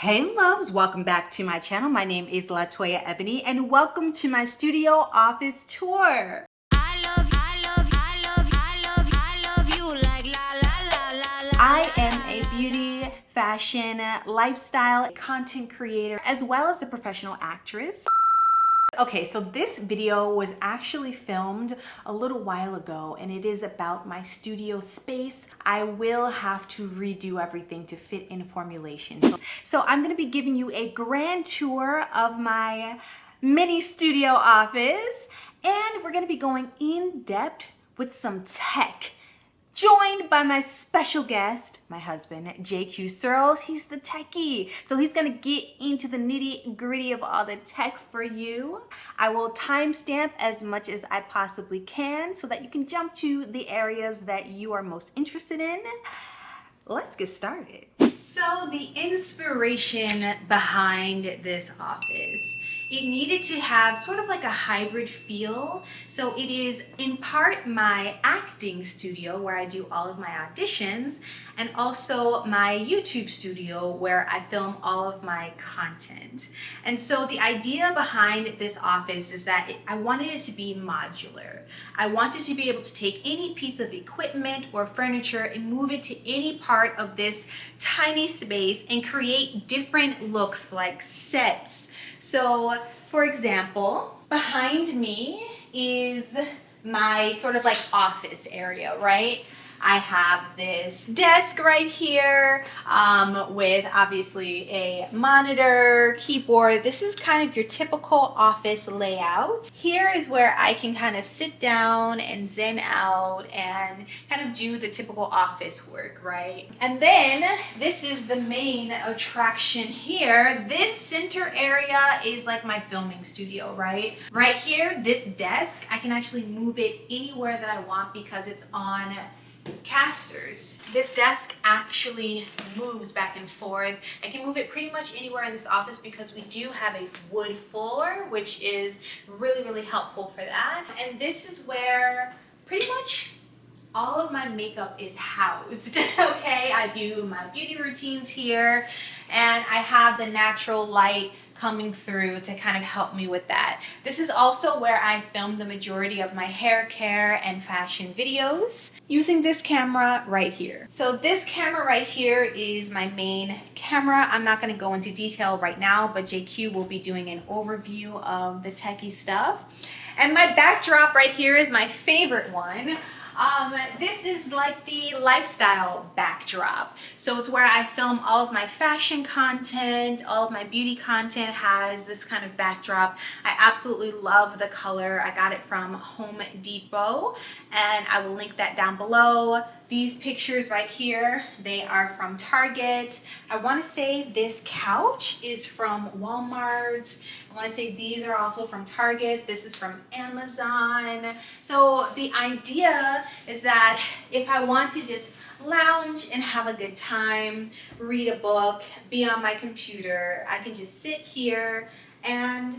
Hey loves, welcome back to my channel. My name is LaToya Ebony and welcome to my studio office tour. I am a beauty, fashion, lifestyle content creator, as well as a professional actress. Okay, so this video was actually filmed a little while ago and it is about my studio space. I will have to redo everything to fit in formulation. So I'm gonna be giving you a grand tour of my mini studio office and we're gonna be going in depth with some tech. Joined by my special guest, my husband, JQ Searles. He's the techie. So he's gonna get into the nitty gritty of all the tech for you. I will timestamp as much as I possibly can so that you can jump to the areas that you are most interested in. Let's get started. So the inspiration behind this office, it needed to have sort of like a hybrid feel. So it is in part my acting studio where I do all of my auditions and also my YouTube studio where I film all of my content. And so the idea behind this office is that I wanted it to be modular. I wanted to be able to take any piece of equipment or furniture and move it to any part of this tiny space and create different looks like sets. So, for example, behind me is my sort of like office area, right? I have this desk right here with obviously a monitor, keyboard. This is kind of your typical office layout. Here is where I can kind of sit down and zen out and kind of do the typical office work, right? And then this is the main attraction here. This center area is like my filming studio, right? Right here, this desk, I can actually move it anywhere that I want because it's on casters. This desk actually moves back and forth. I can move it pretty much anywhere in this office because we do have a wood floor, which is really helpful for that. And this is where pretty much all of my makeup is housed. Okay, I do my beauty routines here and I have the natural light coming through to kind of help me with that. This is also where I film the majority of my hair care and fashion videos using this camera right here. So this camera right here is my main camera. I'm not going to go into detail right now, but JQ will be doing an overview of the techie stuff. And my backdrop right here is my favorite one. This is like the lifestyle backdrop. So it's where I film all of my fashion content, all of my beauty content has this kind of backdrop. I absolutely love the color. I got it from Home Depot and I will link that down below. These pictures right here, they are from Target. I want to say this couch is from Walmart. I want to say these are also from Target. This is from Amazon. So the idea is that if I want to just lounge and have a good time, read a book, be on my computer, I can just sit here and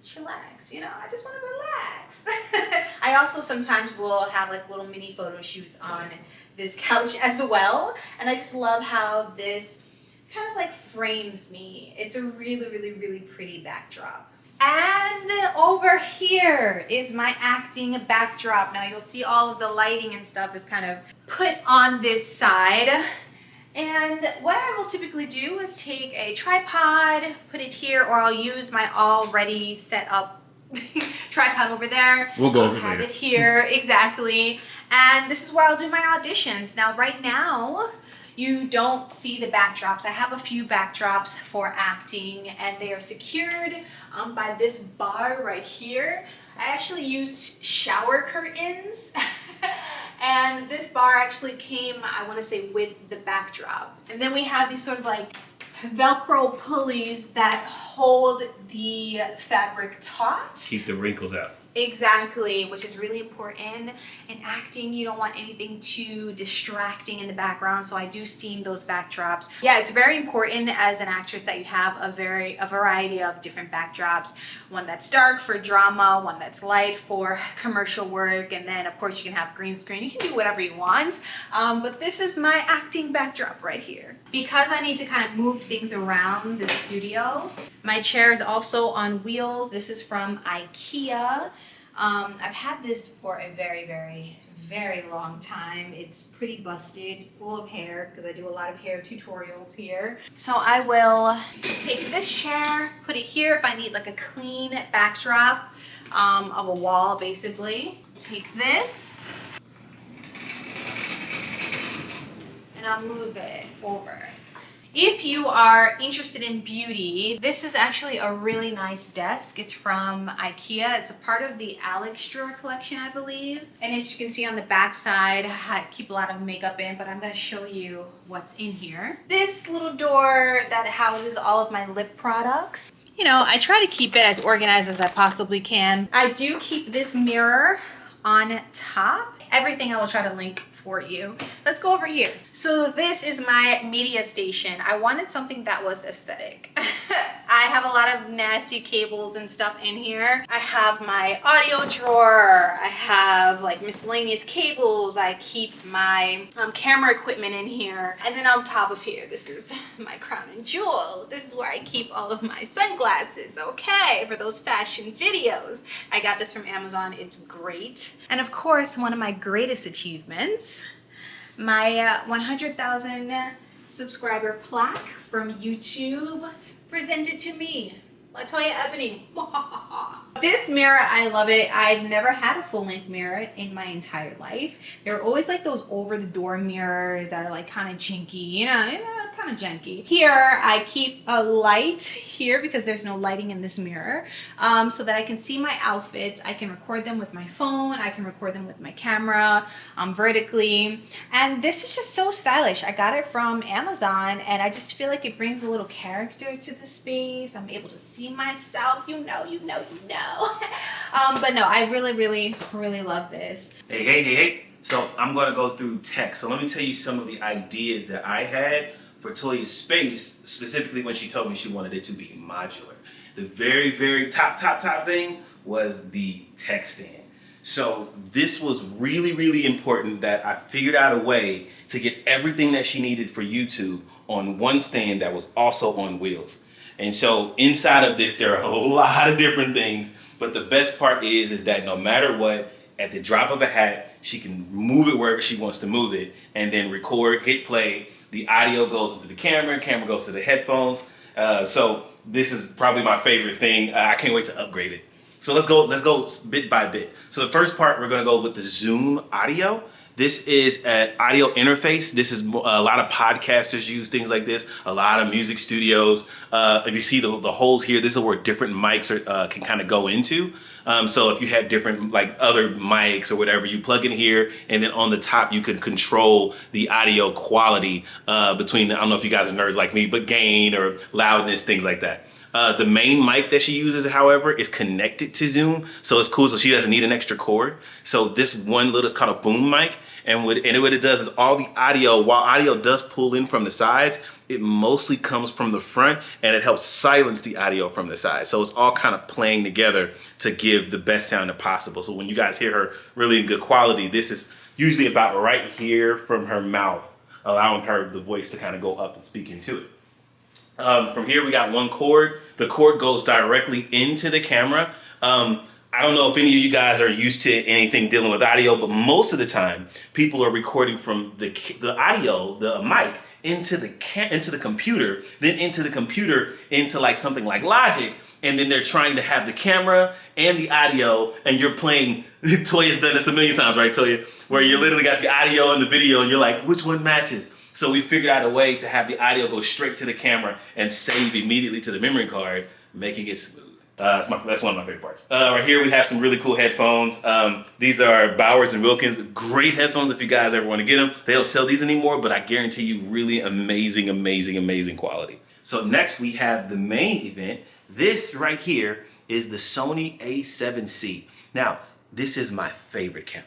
chillax, you know, I just want to relax. I also sometimes will have like little mini photo shoots on this couch as well, and I just love how this kind of like frames me. It's a really pretty backdrop. And over here is my acting backdrop. Now you'll see all of the lighting and stuff is kind of put on this side. And what I will typically do is take a tripod, put it here, or I'll use my already set up tripod over there. We'll go over have later. it here, exactly. And this is where I'll do my auditions. Now, right now, you don't see the backdrops. I have a few backdrops for acting, and they are secured by this bar right here. I actually use shower curtains. And this bar actually came, I want to say, with the backdrop. And then we have these sort of like Velcro pulleys that hold the fabric taut. Keep the wrinkles out. Exactly, which is really important. In acting, you don't want anything too distracting in the background, so I do steam those backdrops. Yeah, it's very important as an actress that you have a variety of different backdrops. One that's dark for drama, one that's light for commercial work, and then of course you can have green screen. You can do whatever you want, but this is my acting backdrop right here. Because I need to kind of move things around the studio. My chair is also on wheels. This is from Ikea. I've had this for a very long time. It's pretty busted, full of hair, because I do a lot of hair tutorials here. So I will take this chair, put it here if I need like a clean backdrop of a wall, basically. Take this, and I'll move it over. If you are interested in beauty, this is actually a really nice desk. It's from Ikea. It's a part of the Alex drawer collection, I believe. And as you can see on the back side, I keep a lot of makeup in, but I'm gonna show you what's in here. This little door that houses all of my lip products. You know, I try to keep it as organized as I possibly can. I do keep this mirror on top. Everything I will try to link for you. Let's go over here. So this is my media station. I wanted something that was aesthetic. I have a lot of nasty cables and stuff in here. I have my audio drawer. I have like miscellaneous cables. I keep my camera equipment in here. And then on top of here, this is my crown and jewel. This is where I keep all of my sunglasses, okay, for those fashion videos. I got this from Amazon. It's great. And of course, one of my greatest achievements, my 100,000 subscriber plaque from YouTube presented to me. LaToya Ebony. This mirror, I love it. I've never had a full-length mirror in my entire life. They're always like those over-the-door mirrors that are like kind of jinky, you know, kind of janky. Here, I keep a light here because there's no lighting in this mirror, so that I can see my outfits. I can record them with my phone. I can record them with my camera vertically. And this is just so stylish. I got it from Amazon, and I just feel like it brings a little character to the space. I'm able to see myself, you know. But no, I really love this. Hey. So I'm going to go through tech. So let me tell you some of the ideas that I had for Toya's space, specifically when she told me she wanted it to be modular. The very top thing was the tech stand. So this was really important that I figured out a way to get everything that she needed for YouTube on one stand that was also on wheels. And so inside of this, there are a lot of different things, but the best part is that no matter what, at the drop of a hat, she can move it wherever she wants to move it, and then record, hit play. The audio goes into the camera goes to the headphones. So this is probably my favorite thing. I can't wait to upgrade it. So let's go bit by bit. So the first part, we're gonna go with the Zoom audio. This is an audio interface. This is a lot of podcasters use things like this. A lot of music studios. If you see the holes here, this is where different mics can kind of go into. So if you have different like other mics or whatever, you plug in here, and then on the top you can control the audio quality between, I don't know if you guys are nerds like me, but gain or loudness, things like that. The main mic that she uses, however, is connected to Zoom, so it's cool. So she doesn't need an extra cord. So this one little is called a boom mic, and what it does is all the audio, while audio does pull in from the sides, it mostly comes from the front, and it helps silence the audio from the side. So it's all kind of playing together to give the best sound possible. So when you guys hear her really in good quality, this is usually about right here from her mouth, allowing her the voice to kind of go up and speak into it. From here, we got one cord. The cord goes directly into the camera. I don't know if any of you guys are used to anything dealing with audio, but most of the time, people are recording from the audio, the mic, into the computer, then into the computer, into like something like Logic, and then they're trying to have the camera and the audio, and you're playing. Toya's done this a million times, right, Toya? Where you literally got the audio and the video, and you're like, which one matches? So we figured out a way to have the audio go straight to the camera and save immediately to the memory card, making it smooth. That's one of my favorite parts. Right here we have some really cool headphones. These are Bowers and Wilkins. Great headphones if you guys ever want to get them. They don't sell these anymore, but I guarantee you really amazing quality. So next we have the main event. This right here is the Sony A7C. Now, this is my favorite camera.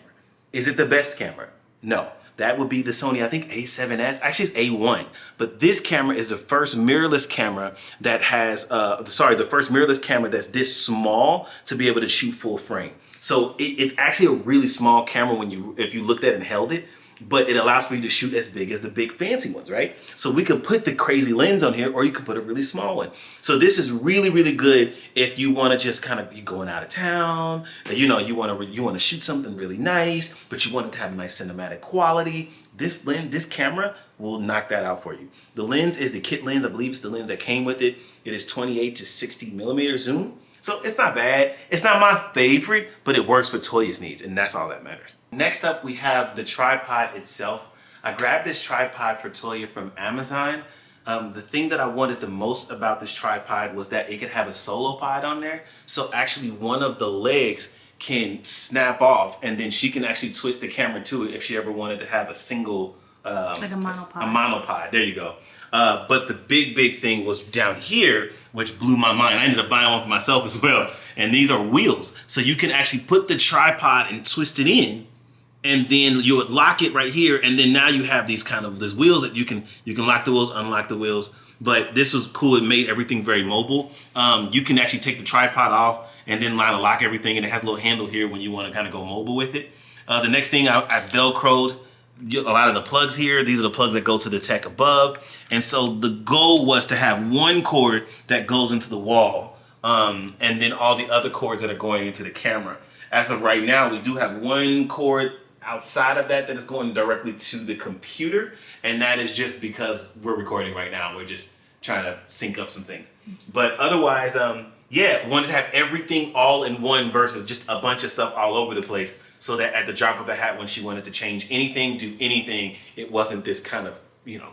Is it the best camera? No. That would be the Sony, I think A7S, actually it's A1. But this camera is the first mirrorless camera that has, the first mirrorless camera that's this small to be able to shoot full frame. So it's actually a really small camera if you looked at it and held it. but it allows for you to shoot as big as the big fancy ones, right? So we could put the crazy lens on here, or you could put a really small one. So this is really, really good if you want to just kind of, you're going out of town, and you want to shoot something really nice, but you want it to have nice cinematic quality. This camera will knock that out for you. The lens is the kit lens. I believe it's the lens that came with it. It is 28 to 60 millimeter zoom. So it's not bad. It's not my favorite, but it works for Toya's needs, and that's all that matters. Next up, we have the tripod itself. I grabbed this tripod for Toya from Amazon. The thing that I wanted the most about this tripod was that it could have a solo pod on there. So actually one of the legs can snap off, and then she can actually twist the camera to it if she ever wanted to have a single like a monopod. A monopod, there you go. But the big thing was down here, which blew my mind. I ended up buying one for myself as well. And these are wheels. So you can actually put the tripod and twist it in, and then you would lock it right here. And then now you have these wheels that you can lock the wheels, unlock the wheels. But this was cool. It made everything very mobile. You can actually take the tripod off and then lock everything. And it has a little handle here when you want to kind of go mobile with it. The next thing, I Velcroed a lot of the plugs here. These are the plugs that go to the tech above. And so the goal was to have one cord that goes into the wall, and then all the other cords that are going into the camera. As of right now, we do have one cord outside of that is going directly to the computer, and that is just because we're recording right now. We're just trying to sync up some things. But otherwise, yeah, wanted to have everything all in one versus just a bunch of stuff all over the place, so that at the drop of a hat, when she wanted to change anything, do anything, it wasn't this kind of,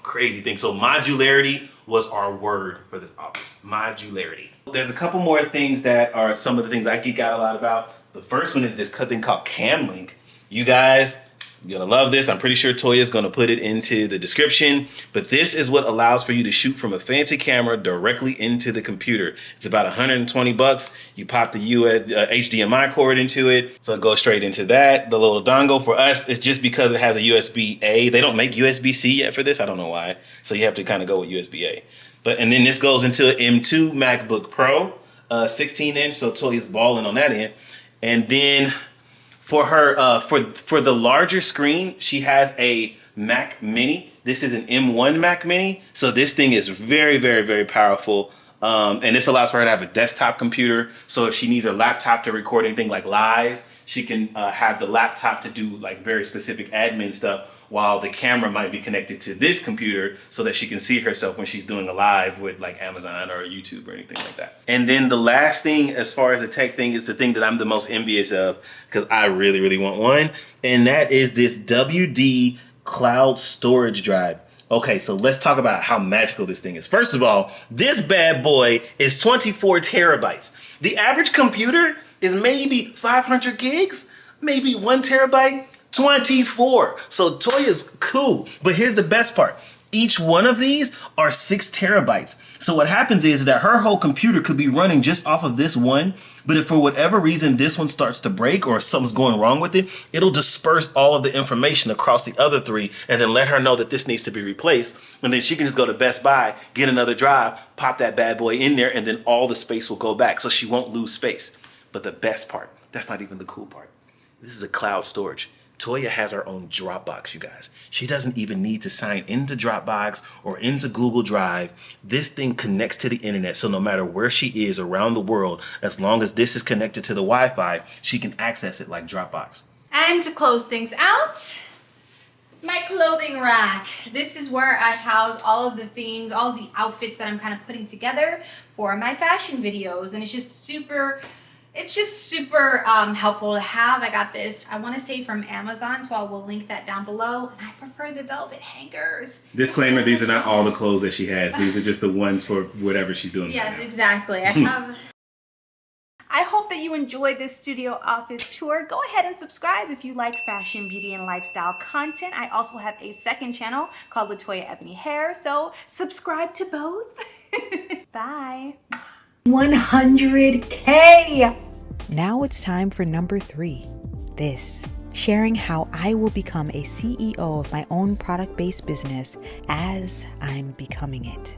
crazy thing. So modularity was our word for this office. Modularity. There's a couple more things that are some of the things I geek out a lot about. The first one is this thing called CamLink. You guys, you're gonna love this. I'm pretty sure Toya's gonna put it into the description, but this is what allows for you to shoot from a fancy camera directly into the computer. It's about 120 bucks. You pop the HDMI cord into it, so it goes straight into that. The little dongle for us is just because it has a USB-A. They don't make USB-C yet for this. I don't know why. So you have to kind of go with USB-A. And then this goes into an M2 MacBook Pro, 16-inch. So Toya's balling on that end. And then for her, for the larger screen, she has a Mac Mini. This is an M1 Mac Mini. So this thing is very, very, very powerful. And this allows for her to have a desktop computer. So if she needs her laptop to record anything like lives, she can have the laptop to do like very specific admin stuff, while the camera might be connected to this computer so that she can see herself when she's doing a live with like Amazon or YouTube or anything like that. And then the last thing, as far as a tech thing, is the thing that I'm the most envious of, because I really, really want one. And that is this WD cloud storage drive. Okay, so let's talk about how magical this thing is. First of all, this bad boy is 24 terabytes. The average computer is maybe 500 gigs, maybe 1 terabyte. 24. So Toya's cool. But here's the best part. Each one of these are 6 terabytes. So what happens is that her whole computer could be running just off of this one. But if for whatever reason this one starts to break or something's going wrong with it, it'll disperse all of the information across the other 3 and then let her know that this needs to be replaced. And then she can just go to Best Buy, get another drive, pop that bad boy in there, and then all the space will go back. So she won't lose space. But the best part, that's not even the cool part. This is a cloud storage. Toya has her own Dropbox, you guys. She doesn't even need to sign into Dropbox or into Google Drive. This thing connects to the internet, so no matter where she is around the world, as long as this is connected to the Wi-Fi, she can access it like Dropbox. And to close things out, my clothing rack. This is where I house all of the things, all of the outfits that I'm kind of putting together for my fashion videos. And it's just super helpful to have. I got this, I want to say from Amazon, so I will link that down below. And I prefer the velvet hangers. Disclaimer, these are not all the clothes that she has. These are just the ones for whatever she's doing. Yes, right, exactly. I hope that you enjoyed this studio office tour. Go ahead and subscribe if you like fashion, beauty, and lifestyle content. I also have a second channel called LaToya Ebony Hair, so subscribe to both. Bye. 100K! Now it's time for number 3. This, sharing how I will become a CEO of my own product-based business as I'm becoming it.